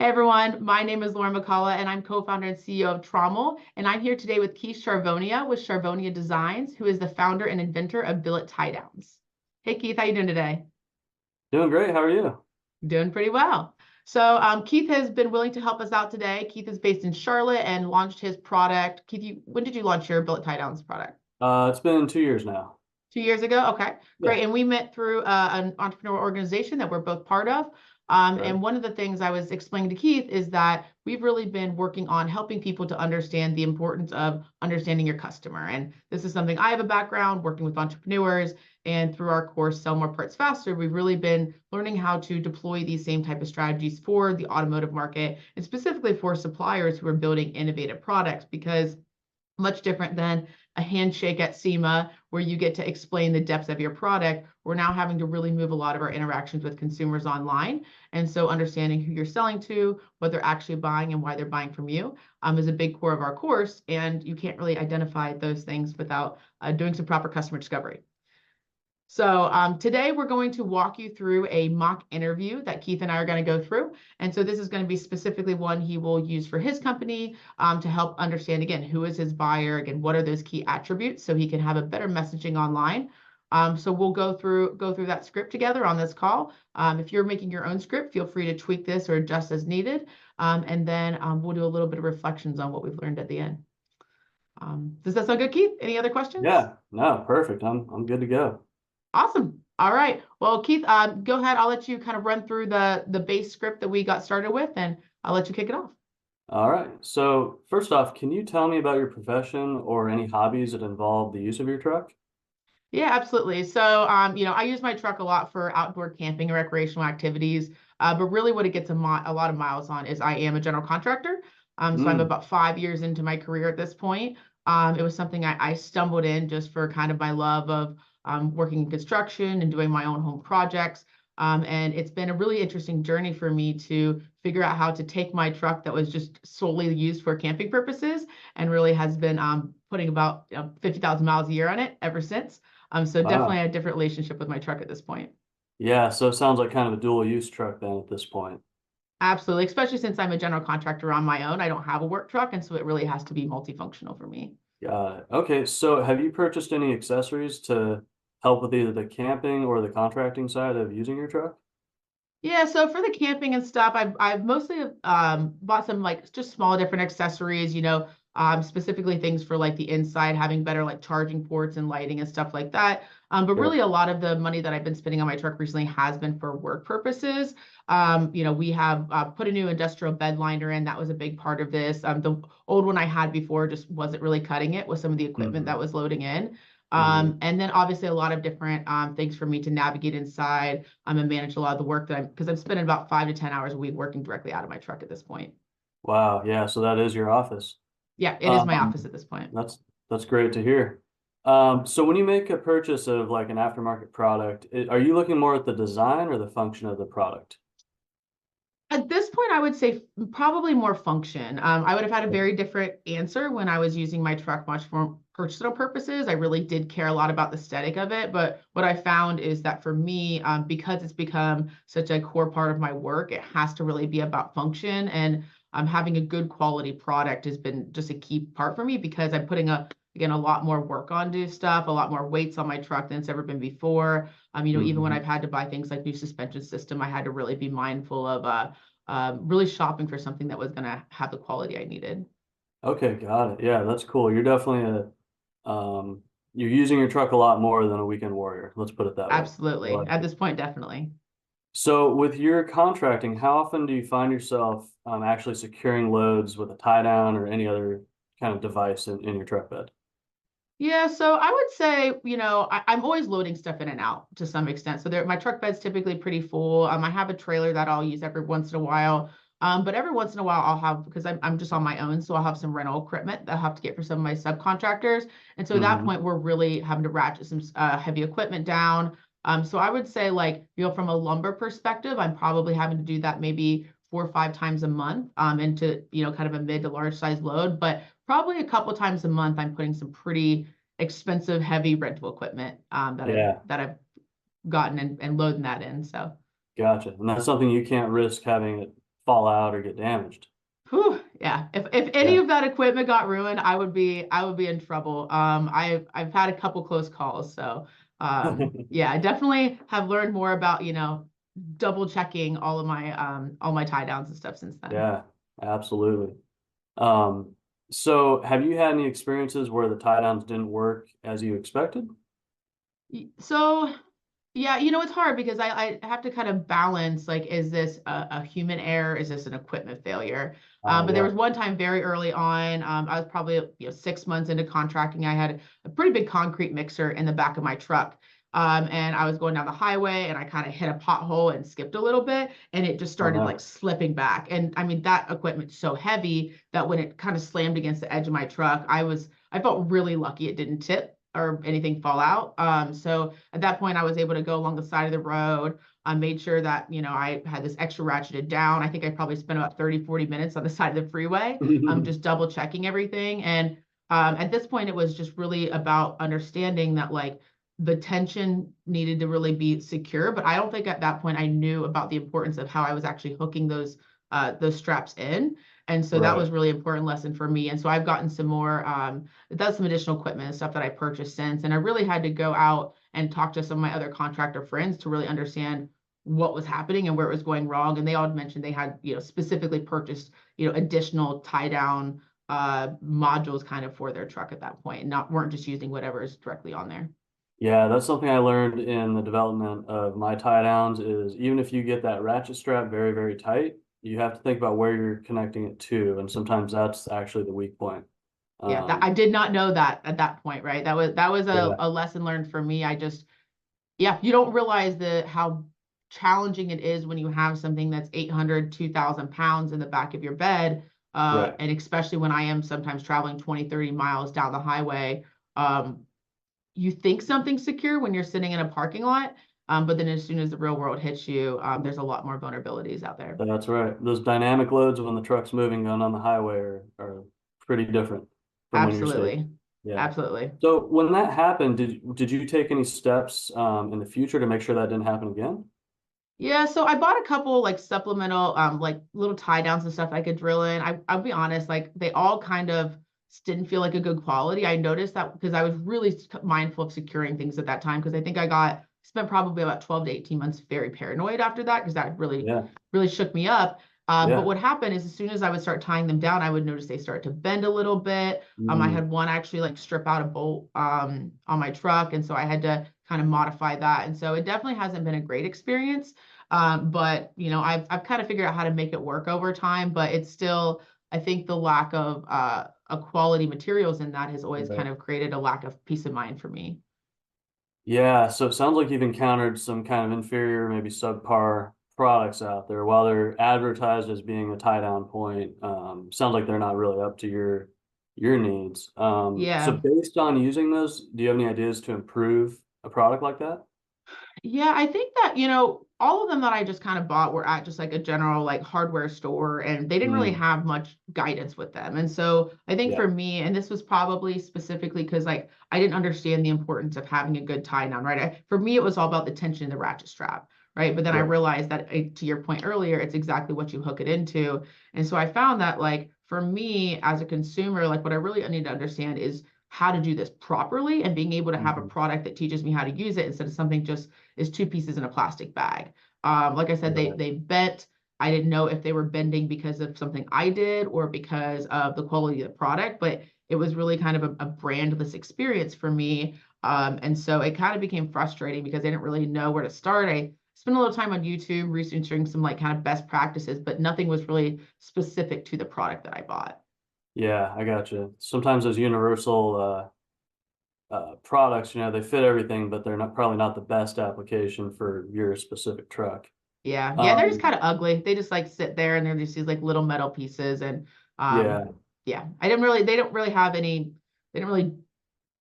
everyone, my name is Lauren McCullough and I'm co-founder and CEO of Trommel. And I'm here today with Keith Charvonia with Charvonia Designs, who is the founder and inventor of billet tie downs. Hey Keith, how you doing today? Doing great. How are you? Doing pretty well. So Keith has been willing to help us out today. Keith is based in Charlotte and launched his product. Keith, when did you launch your billet tie downs product? It's been 2 years now. 2 years ago? Okay, great. Yeah. And we met through an entrepreneurial organization that we're both part of. Right. And one of the things I was explaining to Keith is that we've really been working on helping people to understand the importance of understanding your customer. And this is something I have a background working with entrepreneurs. And through our course, Sell More Parts Faster, we've really been learning how to deploy these same type of strategies for the automotive market and specifically for suppliers who are building innovative products, because much different than a handshake at SEMA where you get to explain the depths of your product. We're now having to really move a lot of our interactions with consumers online. And so understanding who you're selling to, what they're actually buying and why they're buying from you is a big core of our course. And you can't really identify those things without doing some proper customer discovery. So today we're going to walk you through a mock interview that Keith and I are going to go through. And so this is going to be specifically one he will use for his company to help understand, again, who is his buyer, again, what are those key attributes so he can have a better messaging online. So we'll go through that script together on this call. If you're making your own script, feel free to tweak this or adjust as needed. And then we'll do a little bit of reflections on what we've learned at the end. Does that sound good, Keith? Any other questions? Yeah, no, perfect. I'm good to go. Awesome. All right. Well, Keith, go ahead. I'll let you kind of run through the base script that we got started with, and I'll let you kick it off. All right. So first off, can you tell me about your profession or any hobbies that involve the use of your truck? Yeah, absolutely. So, I use my truck a lot for outdoor camping and recreational activities. But really what it gets a lot of miles on is I am a general contractor. So I'm about 5 years into my career at this point. It was something I stumbled in just for kind of my love of working in construction and doing my own home projects. And it's been a really interesting journey for me to figure out how to take my truck that was just solely used for camping purposes and really has been putting about 50,000 miles a year on it ever since. So definitely a different relationship with my truck at this point. Yeah, so it sounds like kind of a dual use truck then at this point. Absolutely, especially since I'm a general contractor on my own. I don't have a work truck, and so it really has to be multifunctional for me. Got it. Okay, so have you purchased any accessories to help with either the camping or the contracting side of using your truck? Yeah, so for the camping and stuff, I've mostly bought some like just small different accessories, specifically things for like the inside, having better like charging ports and lighting and stuff like that. But really a lot of the money that I've been spending on my truck recently has been for work purposes. We have put a new industrial bed liner in. That was a big part of this. The old one I had before just wasn't really cutting it with some of the equipment that was loading in. And then obviously a lot of different things for me to navigate inside and manage a lot of the work because I'm spending about 5 to 10 hours a week working directly out of my truck at this point. Wow, yeah, so that is your office. Yeah, it is my office at this point. That's great to hear. So when you make a purchase of like an aftermarket product, are you looking more at the design or the function of the product? At this point, I would say probably more function. I would have had a very different answer when I was using my truck much for personal purposes. I really did care a lot about the aesthetic of it. But what I found is that for me, because it's become such a core part of my work, it has to really be about function. And having a good quality product has been just a key part for me because I'm putting again, a lot more work onto stuff, a lot more weights on my truck than it's ever been before. Even when I've had to buy things like new suspension system, I had to really be mindful of really shopping for something that was going to have the quality I needed. Okay, got it. Yeah, that's cool. You're definitely you're using your truck a lot more than a weekend warrior. Let's put it that way. Absolutely. At this point, definitely. So with your contracting, how often do you find yourself actually securing loads with a tie down or any other kind of device in your truck bed? Yeah, so I would say, I'm always loading stuff in and out to some extent. So my truck bed's typically pretty full. I have a trailer that I'll use every once in a while. But every once in a while I'll have, because I'm just on my own, so I'll have some rental equipment that I'll have to get for some of my subcontractors. And so at that point, we're really having to ratchet some heavy equipment down. So I would say from a lumber perspective, I'm probably having to do that maybe 4 or 5 times a month into, kind of a mid to large size load. But probably a couple times a month, I'm putting some pretty expensive, heavy rental equipment that I've gotten and loading that in. So Gotcha. And that's something you can't risk having it fall out or get damaged. Whew, yeah. If any Yeah. of that equipment got ruined, I would be in trouble. I've had a couple close calls, so yeah, I definitely have learned more about, double checking all my tie downs and stuff since then. Yeah, absolutely. Um, so have you had any experiences where the tie downs didn't work as you expected? So yeah, it's hard because I have to kind of balance, like, is this a human error? Is this an equipment failure? But there Yeah. was one time very early on, I was probably 6 months into contracting. I had a pretty big concrete mixer in the back of my truck. And I was going down the highway and I kind of hit a pothole and skipped a little bit and it just Oh started like no. slipping back. And I mean, that equipment's so heavy that when it kind of slammed against the edge of my truck, I felt really lucky it didn't tip or anything fall out. So at that point, I was able to go along the side of the road. I made sure that, I had this extra ratcheted down. I think I probably spent about 30-40 minutes on the side of the freeway, just double checking everything. And at this point, it was just really about understanding that, like, the tension needed to really be secure. But I don't think at that point I knew about the importance of how I was actually hooking those straps in. And so that Right. was really important lesson for me. And so I've gotten some more, that's some additional equipment and stuff that I purchased since. And I really had to go out and talk to some of my other contractor friends to really understand what was happening and where it was going wrong. And they all mentioned they had, specifically purchased, additional tie down modules kind of for their truck at that point, and not weren't just using whatever is directly on there. Yeah, that's something I learned in the development of my tie downs is even if you get that ratchet strap very, very tight, you have to think about where you're connecting it to. And sometimes that's actually the weak point. Yeah, that I Um, did not know that at that point, right? That was a, yeah, a lesson learned for me. Yeah, you don't realize how challenging it is when you have something that's 800, 2,000 pounds in the back of your bed. right. And especially when I am sometimes traveling 20, 30 miles down the highway, um, you think something's secure when you're sitting in a parking lot. But then as soon as the real world hits you, there's a lot more vulnerabilities out there. That's right. Those dynamic loads when the truck's moving going on the highway are pretty different from when you're stationary. Absolutely. Yeah. Absolutely. So when that happened, did you take any steps in the future to make sure that didn't happen again? Yeah, so I bought a couple like supplemental like little tie downs and stuff I could drill in. I'll be honest, like they all kind of didn't feel like a good quality. I noticed that because I was really mindful of securing things at that time because I think I got spent probably about 12 to 18 months very paranoid after that because that really Yeah. really shook me up. But Yeah. what happened is as soon as I would start tying them down, I would notice they start to bend a little bit. I Mm, had one actually like strip out a bolt on my truck, and so I had to kind of modify that. And so it definitely hasn't been a great experience. But I've kind of figured out how to make it work over time, but it's still, I think the lack of a quality materials in that has always right. kind of created a lack of peace of mind for me. Yeah, so it sounds like you've encountered some kind of inferior, maybe subpar products out there. While they're advertised as being a tie down point, sounds like they're not really up to your needs. So Yeah. based on using those, do you have any ideas to improve a product like that? Yeah, I think that, all of them that I just kind of bought were at just like a general like hardware store and they didn't really Mm, have much guidance with them. And so I think yeah, for me, and this was probably specifically because like I didn't understand the importance of having a good tie down, right? For me, it was all about the tension in the ratchet strap, right? But then I right. realized that to your point earlier, it's exactly what you hook it into. And so I found that like for me as a consumer, like what I really need to understand is how to do this properly and being able to have a Mhm, product that teaches me how to use it instead of something just is two pieces in a plastic bag. Like I said, they right. they bent. I didn't know if they were bending because of something I did or because of the quality of the product, but it was really kind of a brandless experience for me. And so it kind of became frustrating because I didn't really know where to start. I spent a little time on YouTube researching some like kind of best practices, but nothing was really specific to the product that I bought. Yeah, I got you. Sometimes those universal products, they fit everything, but they're not probably not the best application for your specific truck. Yeah, yeah, they're just Um, kind of ugly. They just like sit there and they're just these like little metal pieces. And yeah, yeah, they don't really have any, they didn't really,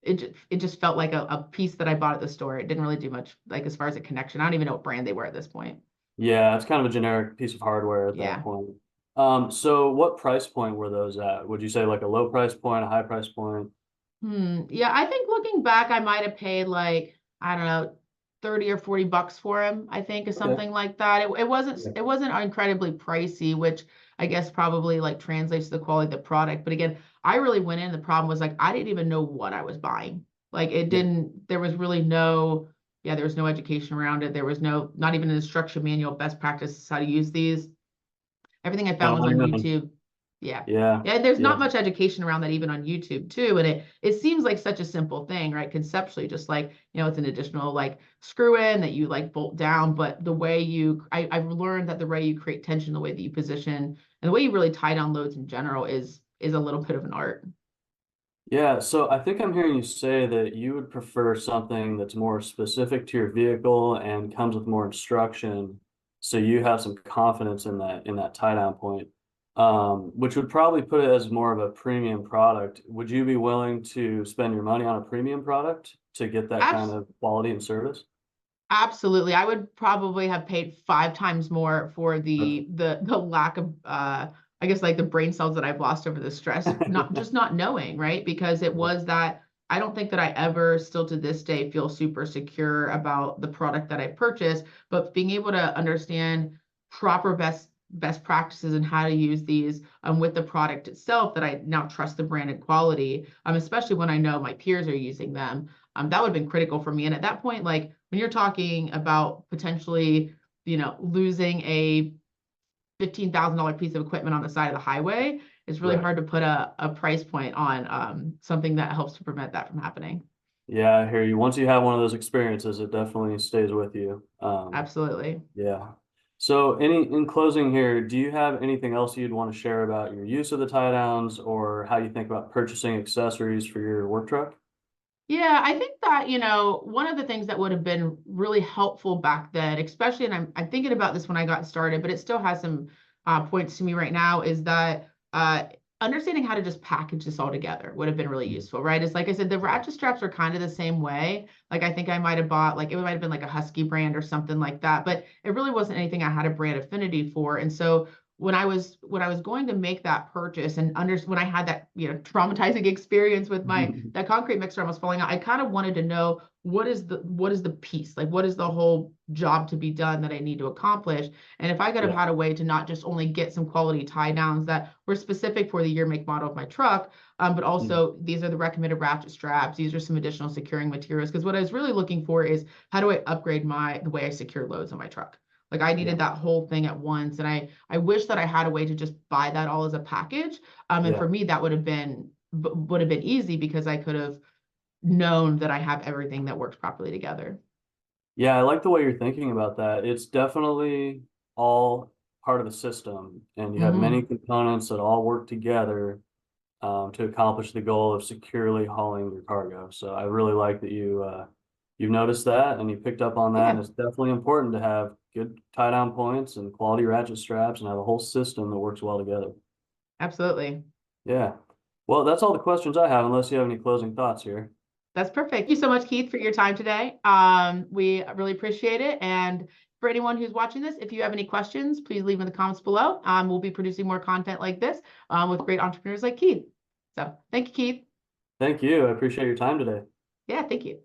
it just felt like a piece that I bought at the store. It didn't really do much like as far as a connection. I don't even know what brand they were at this point. yeah, it's kind of a generic piece of hardware at that Yeah. point. So what price point were those at? Would you say like a low price point, a high price point? Yeah, I think looking back, I might have paid like, I don't know, 30 or 40 bucks for him, I think, is Okay. something like that. It Yeah. wasn't incredibly pricey, which I guess probably like translates to the quality of the product. But again, I really went in, the problem was like I didn't even know what I was buying. Like it Yeah. didn't, there was really no, yeah, there was no education around it. There was no, not even an instruction manual, best practices how to use these. Everything I Kind found of was on on your own. YouTube. Yeah. Yeah. Yeah, and there's Yeah. not much education around that even on YouTube too. And it seems like such a simple thing, right? Conceptually, just like, it's an additional like screw in that you like bolt down. But the way I've learned that the way you create tension, the way that you position, and the way you really tie down loads in general is a little bit of an art. Yeah, so I think I'm hearing you say that you would prefer something that's more specific to your vehicle and comes with more instruction, so you have some confidence in that tie down point, which would probably put it as more of a premium product. Would you be willing to spend your money on a premium product to get that kind Abs of quality and service? Absolutely. I would probably have paid 5 times more for Okay. the lack of I guess like the brain cells that I've lost over the stress, not just not knowing, right? Because it Yeah. was that I don't think that I ever still to this day feel super secure about the product that I purchased, but being able to understand proper best practices and how to use these with the product itself, that I now trust the brand and quality, especially when I know my peers are using them. That would have been critical for me. And at that point, like when you're talking about potentially, losing a $15,000 piece of equipment on the side of the highway, it's really Right. hard to put a price point on something that helps to prevent that from happening. Yeah, I hear you. Once you have one of those experiences, it definitely stays with you. Absolutely. Yeah. So in closing here, do you have anything else you'd want to share about your use of the tie downs or how you think about purchasing accessories for your work truck? Yeah, I think that, one of the things that would have been really helpful back then, especially, and I'm thinking about this when I got started, but it still has some points to me right now, is that understanding how to just package this all together would have been really Mhm. useful, right? It's like I said, the ratchet straps are kind of the same way. Like I think I might have bought, like it might have been like a Husky brand or something like that, but it really wasn't anything I had a brand affinity for. And so when I was going to make that purchase and when I had that traumatizing experience with my that concrete mixer almost falling out, I kind of wanted to know what is the piece, like what is the whole job to be done that I need to accomplish. And if I could have Yeah. had a way to not just only get some quality tie downs that were specific for the year, make, model of my truck, but Mhm. also these are the recommended ratchet straps, these are some additional securing materials, because what I was really looking for is how do I upgrade the way I secure loads on my truck. Like I Yeah. needed that whole thing at once. And I wish that I had a way to just buy that all as a package. And Yeah. for me, that would have been easy because I could have known that I have everything that works properly together. Yeah, I like the way you're thinking about that. It's definitely all part of a system, and you have many Hmm. components that all work together to accomplish the goal of securely hauling your cargo. So I really like that you've noticed that and you picked up on that. And Yeah, it's definitely important to have good tie down points and quality ratchet straps and have a whole system that works well together. absolutely. Yeah. Well, that's all the questions I have, unless you have any closing thoughts here. That's perfect. Thank you so much, Keith, for your time today. We really appreciate it. And for anyone who's watching this, if you have any questions, please leave in the comments below. We'll be producing more content like this with great entrepreneurs like Keith. So thank you, Keith. Thank you. I appreciate your time today. Yeah, thank you.